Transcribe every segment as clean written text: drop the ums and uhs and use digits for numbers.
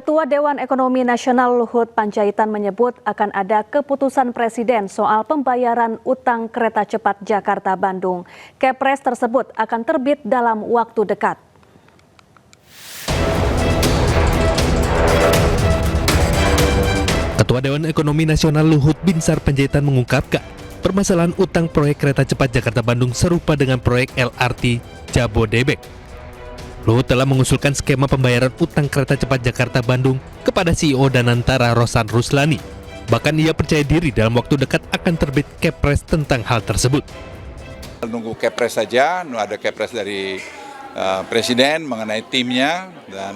Ketua Dewan Ekonomi Nasional Luhut Panjaitan menyebut akan ada keputusan Presiden soal pembayaran utang kereta cepat Jakarta-Bandung. Kepres tersebut akan terbit dalam waktu dekat. Ketua Dewan Ekonomi Nasional Luhut Binsar Panjaitan mengungkapkan, permasalahan utang proyek kereta cepat Jakarta-Bandung serupa dengan proyek LRT Jabodebek. Luhut telah mengusulkan skema pembayaran utang kereta cepat Jakarta-Bandung kepada CEO Danantara Rosan Ruslani. Bahkan ia percaya diri dalam waktu dekat akan terbit Kepres tentang hal tersebut. Nunggu Kepres saja, ada Kepres dari Presiden mengenai timnya, dan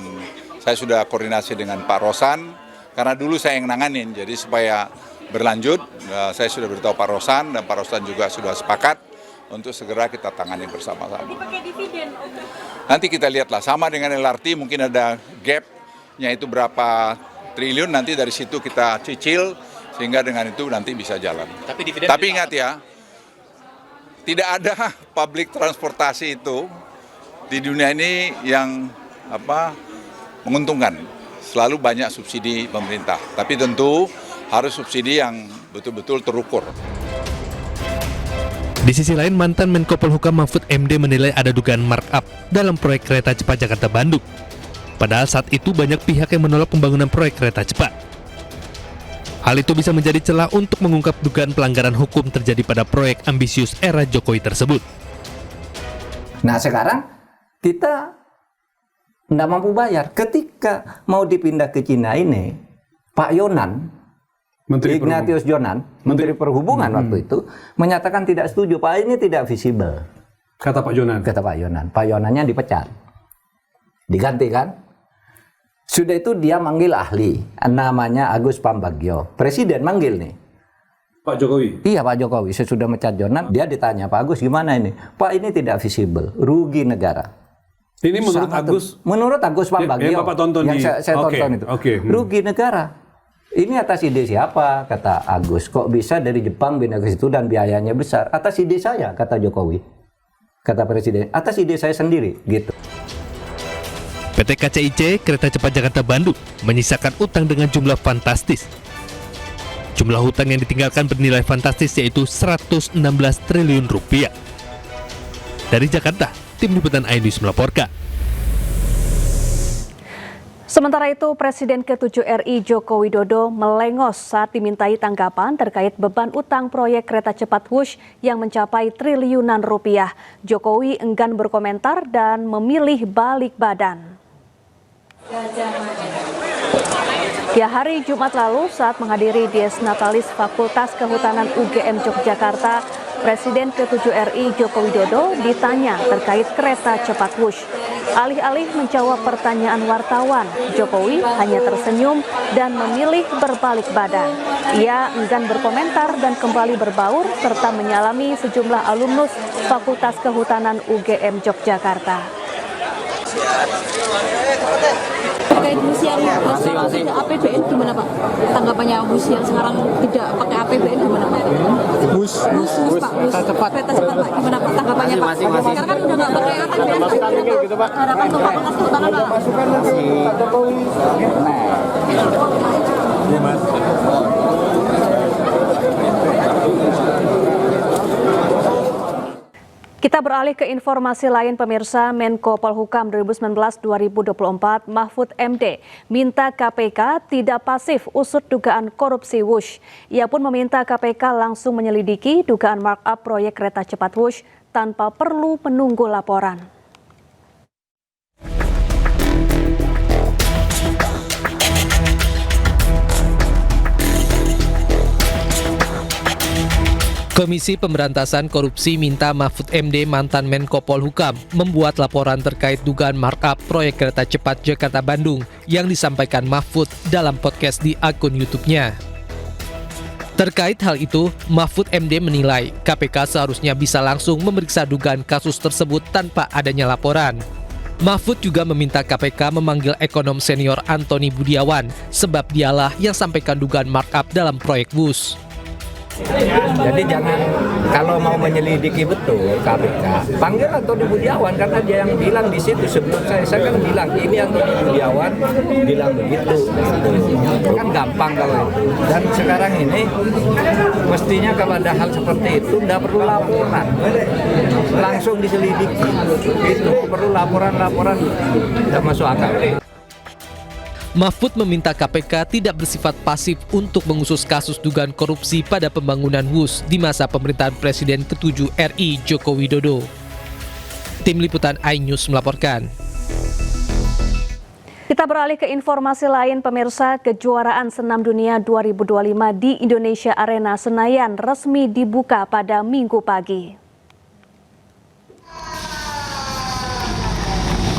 saya sudah koordinasi dengan Pak Rosan, karena dulu saya yang nanganin, jadi supaya berlanjut, saya sudah beritahu Pak Rosan, dan Pak Rosan juga sudah sepakat untuk segera kita tangani bersama-sama. Nanti kita lihatlah, sama dengan LRT mungkin ada gap-nya itu berapa triliun, nanti dari situ kita cicil, sehingga dengan itu nanti bisa jalan. Tapi ingat ya, tidak ada public transportasi itu di dunia ini yang menguntungkan. Selalu banyak subsidi pemerintah, tapi tentu harus subsidi yang betul-betul terukur. Di sisi lain, mantan Menko Polhukam Mahfud MD menilai ada dugaan markup dalam proyek kereta cepat Jakarta-Bandung. Padahal saat itu banyak pihak yang menolak pembangunan proyek kereta cepat. Hal itu bisa menjadi celah untuk mengungkap dugaan pelanggaran hukum terjadi pada proyek ambisius era Jokowi tersebut. Nah sekarang kita tidak mampu bayar. Ketika mau dipindah ke Cina ini, Pak Yonan, Ignatius Jonan, Menteri Perhubungan waktu itu, menyatakan tidak setuju. Pak, ini tidak visible. Kata Pak Yonan. Kata Pak Yonan. Pak Yonannya dipecat. Diganti kan? Sudah itu dia manggil ahli. Namanya Agus Pambagio. Presiden manggil nih. Pak Jokowi? Iya Pak Jokowi. Sesudah mecat Jonan, dia ditanya, Pak Agus gimana ini? Pak, ini tidak visible. Rugi negara. Ini menurut Agus? Menurut Agus Pambagio. Yang Bapak tonton yang saya tonton itu. Rugi negara. Ini atas ide siapa? Kata Agus. Kok bisa dari Jepang pindah ke situ dan biayanya besar? Atas ide saya, kata Jokowi. Kata Presiden, atas ide saya sendiri, gitu. PT KCIC Kereta Cepat Jakarta-Bandung menyisakan utang dengan jumlah fantastis. Jumlah hutang yang ditinggalkan bernilai fantastis yaitu 116 triliun rupiah. Dari Jakarta, Tim Liputan iNews melaporkan. Sementara itu, Presiden ke-7 RI Joko Widodo melengos saat dimintai tanggapan terkait beban utang proyek kereta cepat Wush yang mencapai triliunan rupiah. Jokowi enggan berkomentar dan memilih balik badan. Ya, hari Jumat lalu saat menghadiri Dies Natalis Fakultas Kehutanan UGM Yogyakarta, Presiden ke-7 RI Joko Widodo ditanya terkait kereta cepat Wush. Alih-alih menjawab pertanyaan wartawan, Jokowi hanya tersenyum dan memilih berbalik badan. Ia enggan berkomentar dan kembali berbaur serta menyalami sejumlah alumnus Fakultas Kehutanan UGM Yogyakarta. Terkait bus yang APBN gimana Pak? Tanggapannya bus yang sekarang tidak pakai APBN gimana Pak? Bus Pak, kereta cepat Pak, gimana Pak tanggapannya Pak? Sekarang kan udah nggak pakai APBN gitu Pak. Harapan Bapak Fakultas Kehutanan Pak? Kita beralih ke informasi lain pemirsa. Menko Polhukam 2019-2024 Mahfud MD minta KPK tidak pasif usut dugaan korupsi Wush. Ia pun meminta KPK langsung menyelidiki dugaan markup proyek kereta cepat Wush tanpa perlu menunggu laporan. Komisi Pemberantasan Korupsi minta Mahfud MD mantan Menko Polhukam membuat laporan terkait dugaan markup proyek kereta cepat Jakarta-Bandung yang disampaikan Mahfud dalam podcast di akun YouTube-nya. Terkait hal itu, Mahfud MD menilai KPK seharusnya bisa langsung memeriksa dugaan kasus tersebut tanpa adanya laporan. Mahfud juga meminta KPK memanggil ekonom senior Antoni Budiawan sebab dialah yang sampaikan dugaan markup dalam proyek Wush. Jadi jangan, kalau mau menyelidiki betul KPK, panggil Antoni Budiawan, karena dia yang bilang di situ sebelum saya kan bilang ini Antoni Budiawan bilang begitu. Kan gampang kalau itu. Dan sekarang ini mestinya kalau ada hal seperti itu tidak perlu laporan, langsung diselidiki. Itu perlu laporan tidak masuk akal. Mahfud meminta KPK tidak bersifat pasif untuk mengusut kasus dugaan korupsi pada pembangunan WUS di masa pemerintahan Presiden ke-7 RI Joko Widodo. Tim Liputan iNews melaporkan. Kita beralih ke informasi lain, pemirsa. Kejuaraan Senam Dunia 2025 di Indonesia Arena Senayan resmi dibuka pada Minggu pagi.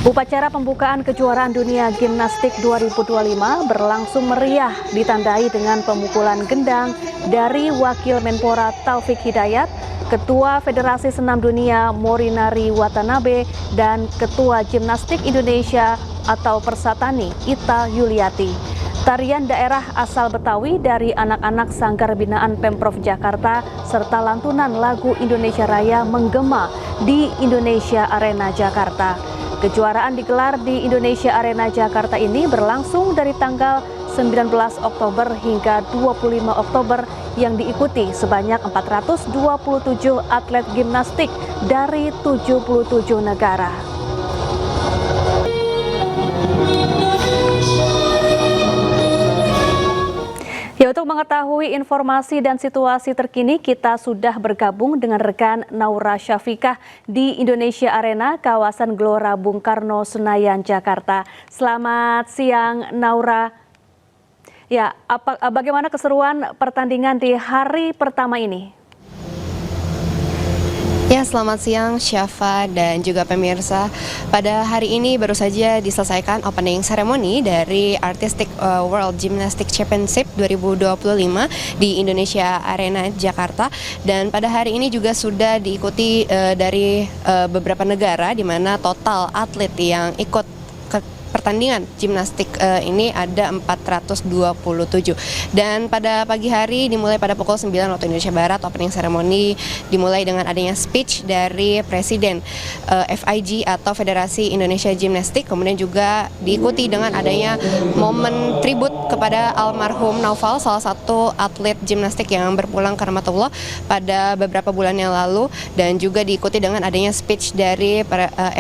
Upacara pembukaan kejuaraan dunia gimnastik 2025 berlangsung meriah, ditandai dengan pemukulan gendang dari Wakil Menpora Taufik Hidayat, Ketua Federasi Senam Dunia Morinari Watanabe, dan Ketua Gimnastik Indonesia atau Persatani Ita Yuliati. Tarian daerah asal Betawi dari anak-anak Sanggar Binaan Pemprov Jakarta serta lantunan lagu Indonesia Raya menggema di Indonesia Arena Jakarta. Kejuaraan digelar di Indonesia Arena Jakarta ini berlangsung dari tanggal 19 Oktober hingga 25 Oktober yang diikuti sebanyak 427 atlet gimnastik dari 77 negara. Ya, untuk mengetahui informasi dan situasi terkini, kita sudah bergabung dengan rekan Naura Syafikah di Indonesia Arena, kawasan Gelora Bung Karno, Senayan, Jakarta. Selamat siang, Naura. Ya, bagaimana keseruan pertandingan di hari pertama ini? Ya, selamat siang Syafa dan juga pemirsa. Pada hari ini baru saja diselesaikan opening ceremony dari Artistic World Gymnastic Championship 2025 di Indonesia Arena Jakarta, dan pada hari ini juga sudah diikuti dari beberapa negara, di mana total atlet yang ikut pertandingan gimnastik ini ada 427. Dan pada pagi hari dimulai pada pukul 9 waktu Indonesia Barat, opening ceremony dimulai dengan adanya speech dari Presiden FIG atau Federasi Indonesia Gimnastik, kemudian juga diikuti dengan adanya momen tribut kepada almarhum Naufal, salah satu atlet gimnastik yang berpulang ke rahmatullah pada beberapa bulan yang lalu, dan juga diikuti dengan adanya speech dari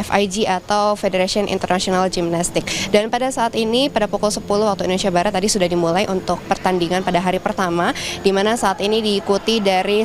FIG atau Federation International Gymnastics. Dan pada saat ini pada pukul 10 waktu Indonesia Barat tadi sudah dimulai untuk pertandingan pada hari pertama, di mana saat ini diikuti dari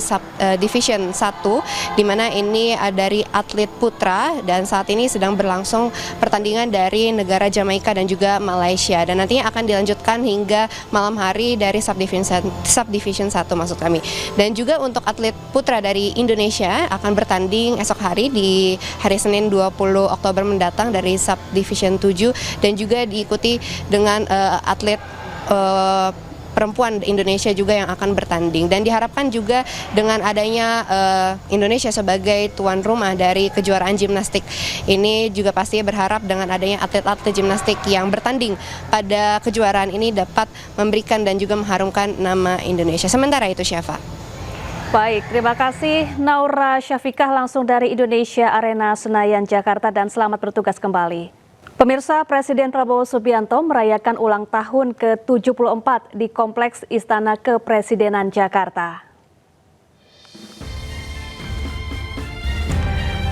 Division 1, di mana ini dari atlet putra, dan saat ini sedang berlangsung pertandingan dari negara Jamaika dan juga Malaysia, dan nantinya akan dilanjutkan hingga malam hari dari Subdivision 1 maksud kami. Dan juga untuk atlet putra dari Indonesia akan bertanding esok hari di hari Senin 20 Oktober mendatang dari Subdivision 7, dan juga diikuti dengan atlet perempuan Indonesia juga yang akan bertanding. Dan diharapkan juga dengan adanya Indonesia sebagai tuan rumah dari kejuaraan gimnastik ini, juga pasti berharap dengan adanya atlet-atlet gimnastik yang bertanding pada kejuaraan ini dapat memberikan dan juga mengharumkan nama Indonesia. Sementara itu, Syafa. Baik, terima kasih Naura Syafikah langsung dari Indonesia Arena Senayan, Jakarta, dan selamat bertugas kembali. Pemirsa, Presiden Prabowo Subianto merayakan ulang tahun ke-74 di Kompleks Istana Kepresidenan Jakarta.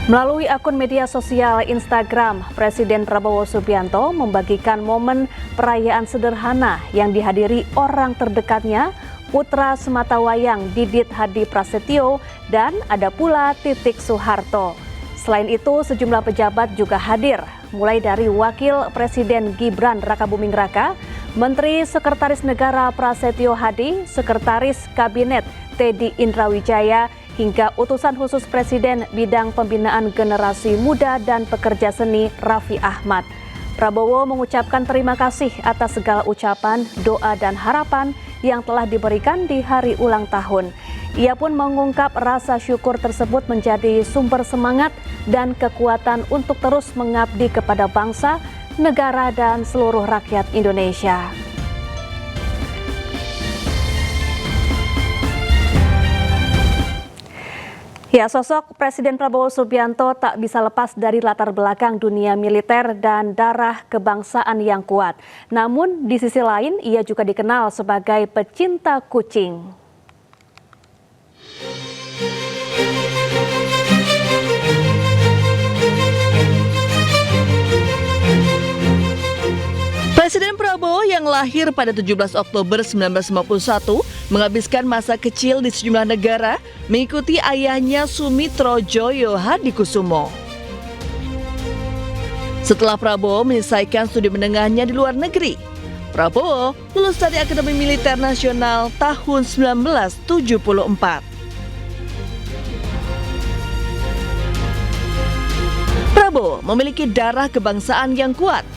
Melalui akun media sosial Instagram, Presiden Prabowo Subianto membagikan momen perayaan sederhana yang dihadiri orang terdekatnya, putra sematawayang Didit Hadi Prasetyo, dan ada pula Titik Soeharto. Selain itu, sejumlah pejabat juga hadir, mulai dari Wakil Presiden Gibran Rakabuming Raka, Menteri Sekretaris Negara Prasetyo Hadi, Sekretaris Kabinet Teddy Indrawijaya, hingga utusan khusus Presiden bidang pembinaan generasi muda dan pekerja seni Raffi Ahmad. Prabowo mengucapkan terima kasih atas segala ucapan, doa, dan harapan yang telah diberikan di hari ulang tahun. Ia pun mengungkap rasa syukur tersebut menjadi sumber semangat dan kekuatan untuk terus mengabdi kepada bangsa, negara, dan seluruh rakyat Indonesia. Ya, sosok Presiden Prabowo Subianto tak bisa lepas dari latar belakang dunia militer dan darah kebangsaan yang kuat. Namun di sisi lain ia juga dikenal sebagai pecinta kucing. Presiden Prabowo yang lahir pada 17 Oktober 1951 menghabiskan masa kecil di sejumlah negara mengikuti ayahnya Sumitro Joyo Hadikusumo. Setelah Prabowo menyelesaikan studi menengahnya di luar negeri, Prabowo lulus dari Akademi Militer Nasional tahun 1974. Prabowo memiliki darah kebangsaan yang kuat.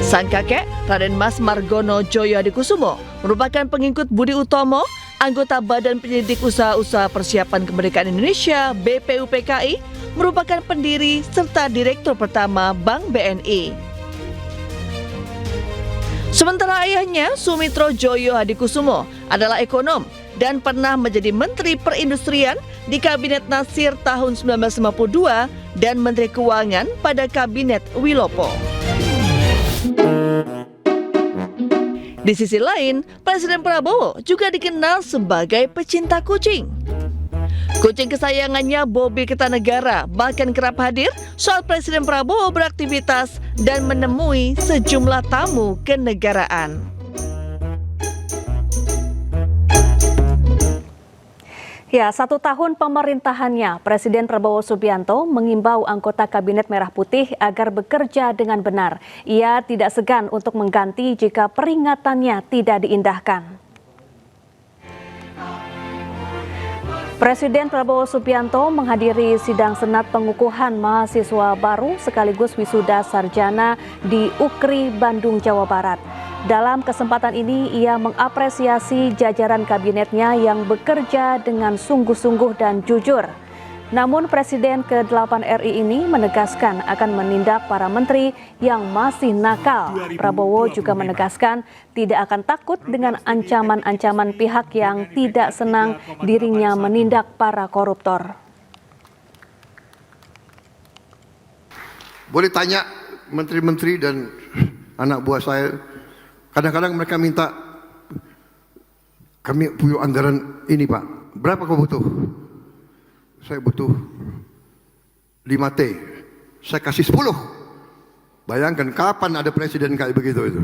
Sang kakek, Raden Mas Margono Joyo Hadikusumo, merupakan pengikut Budi Utomo, anggota Badan Penyelidik Usaha-Usaha Persiapan Kemerdekaan Indonesia (BPUPKI), merupakan pendiri serta direktur pertama Bank BNI. Sementara ayahnya, Sumitro Joyo Hadikusumo, adalah ekonom dan pernah menjadi Menteri Perindustrian di Kabinet Nasir tahun 1952 dan Menteri Keuangan pada Kabinet Wilopo. Di sisi lain, Presiden Prabowo juga dikenal sebagai pecinta kucing. Kucing kesayangannya Bobby Kertanegara bahkan kerap hadir saat Presiden Prabowo beraktivitas dan menemui sejumlah tamu kenegaraan. Ya, 1 tahun pemerintahannya, Presiden Prabowo Subianto mengimbau anggota Kabinet Merah Putih agar bekerja dengan benar. Ia tidak segan untuk mengganti jika peringatannya tidak diindahkan. Presiden Prabowo Subianto menghadiri sidang Senat pengukuhan mahasiswa baru sekaligus wisuda sarjana di UKRI, Bandung, Jawa Barat. Dalam kesempatan ini, ia mengapresiasi jajaran kabinetnya yang bekerja dengan sungguh-sungguh dan jujur. Namun Presiden ke-8 RI ini menegaskan akan menindak para menteri yang masih nakal. Prabowo juga menegaskan tidak akan takut dengan ancaman-ancaman pihak yang tidak senang dirinya menindak para koruptor. Boleh tanya menteri-menteri dan anak buah saya. Kadang-kadang mereka minta, kami punya anggaran ini Pak, berapa kau butuh? Saya butuh 5T, saya kasih 10. Bayangkan kapan ada presiden kayak begitu itu.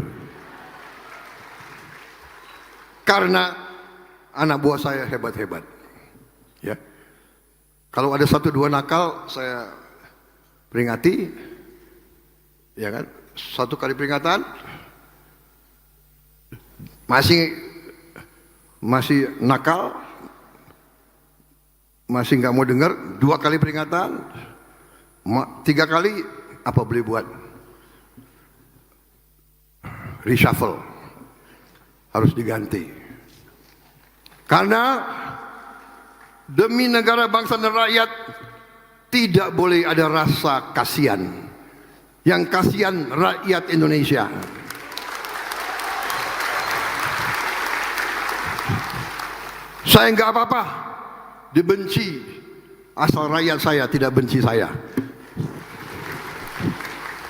Karena anak buah saya hebat-hebat. Ya. Kalau ada 1-2 nakal, saya peringati. Ya kan? 1 kali peringatan, masih nakal, masih nggak mau dengar, 2 kali peringatan, 3 kali apa boleh buat? Reshuffle, harus diganti. Karena demi negara, bangsa dan rakyat tidak boleh ada rasa kasihan. Yang kasihan rakyat Indonesia. Saya nggak apa-apa dibenci, asal rakyat saya tidak benci saya.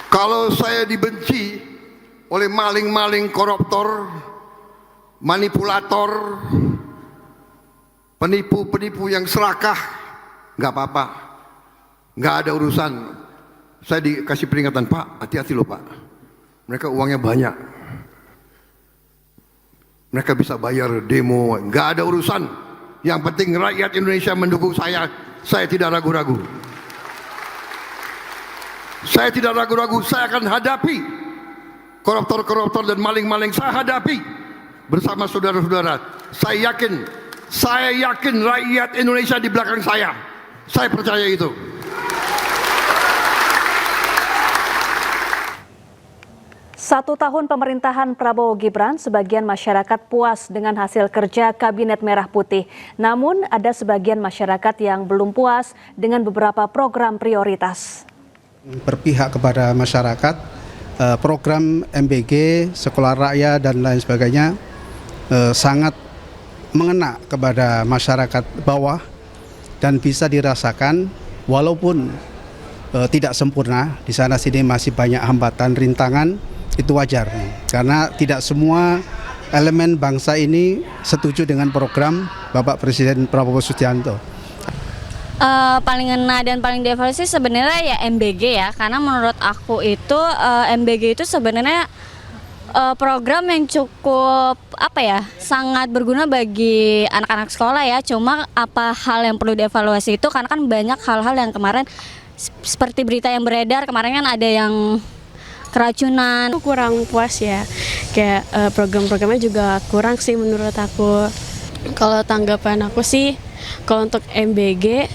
Kalau saya dibenci oleh maling-maling, koruptor, manipulator, penipu-penipu yang serakah, nggak apa-apa, nggak ada urusan. Saya dikasih peringatan, Pak, hati-hati loh Pak, mereka uangnya banyak. Mereka bisa bayar demo, nggak ada urusan. Yang penting rakyat Indonesia mendukung saya tidak ragu-ragu. Saya tidak ragu-ragu, saya akan hadapi koruptor-koruptor dan maling-maling, saya hadapi bersama saudara-saudara. Saya yakin rakyat Indonesia di belakang saya percaya itu. Satu tahun pemerintahan Prabowo Gibran, sebagian masyarakat puas dengan hasil kerja Kabinet Merah Putih. Namun ada sebagian masyarakat yang belum puas dengan beberapa program prioritas. Berpihak kepada masyarakat, program MBG, sekolah rakyat dan lain sebagainya sangat mengena kepada masyarakat bawah dan bisa dirasakan walaupun tidak sempurna, di sana sini masih banyak hambatan, rintangan, itu wajar. Karena tidak semua elemen bangsa ini setuju dengan program Bapak Presiden Prabowo Subianto. Paling ngena dan paling dievaluasi sebenarnya ya MBG ya, karena menurut aku itu MBG itu sebenarnya program yang cukup sangat berguna bagi anak-anak sekolah ya. Cuma apa hal yang perlu dievaluasi itu karena kan banyak hal-hal yang kemarin seperti berita yang beredar kemarin kan ada yang keracunan. Kurang puas ya, kayak program-programnya juga kurang sih menurut aku. Kalau tanggapan aku sih, kalau untuk MBG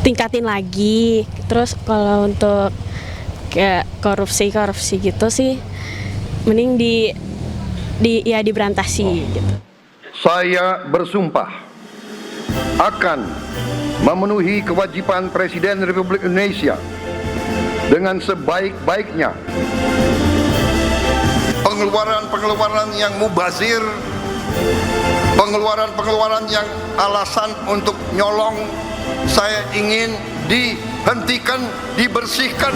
tingkatin lagi. Terus kalau untuk kayak korupsi gitu sih, mending diberantasi gitu. Saya bersumpah akan memenuhi kewajiban Presiden Republik Indonesia dengan sebaik-baiknya. Pengeluaran yang mubazir, pengeluaran yang alasan untuk nyolong, saya ingin dihentikan, dibersihkan.